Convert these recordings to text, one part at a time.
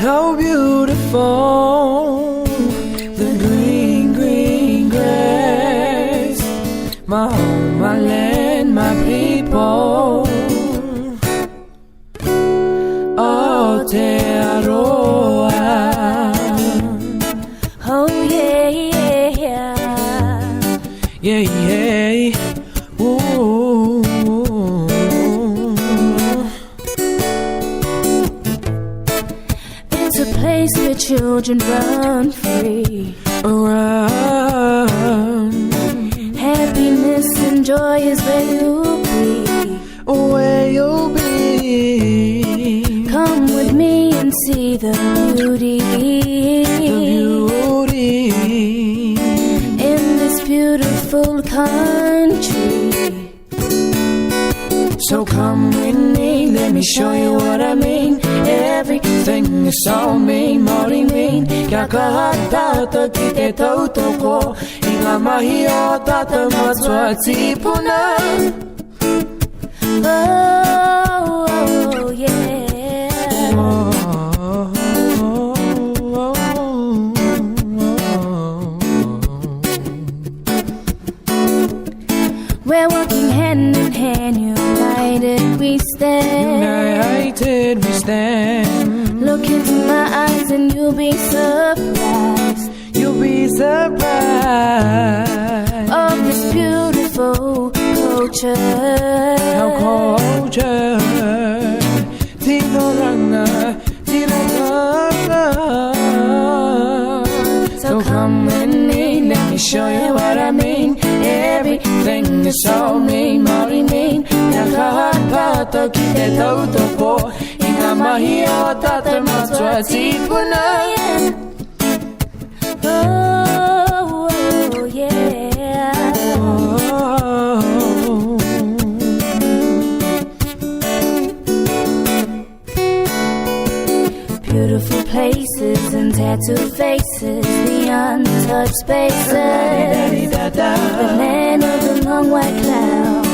How beautiful the green, green grass. My home, my land, my people. Aotearoa. Oh yeah, yeah, yeah, yeah. Ooh. It's a place where children run free, Run. Happiness and joy is where you'll be. Where you'll be. Come with me and see the beauty. In this beautiful country. So come with me, let me show you what I mean. Everything is all me, Maori mean. Kia kahata ta ki te tautoko. I ngā mahi o tata matua tipuna. Oh, oh, yeah. We're walking hand in hand, united we stand. United we stand. Look into my eyes and you'll be surprised. You'll be surprised of this beautiful culture. Our culture. Tinoranga, Tinoranga. So come with me, let me show you what I mean. Everything is all me, Maori mean. Kia kahata ki te tautoko. I ngā mahi o tata matua tipuna. Oh, oh, yeah. Oh. Beautiful places and tattooed faces, the untouched spaces, the land of the long white cloud.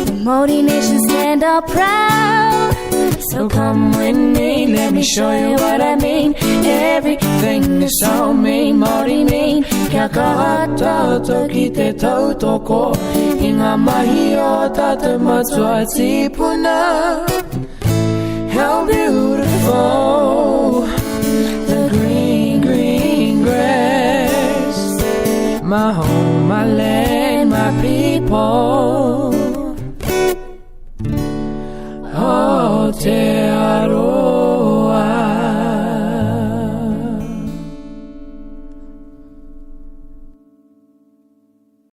The Maori nation stand up proud. So come with me, let me show you what I mean. Everything is all me, Maori mean. Kia kahata ta ki te tautoko. I ngā mahi o tata matua tipuna. How beautiful the green, green grass. My home, my land, my people.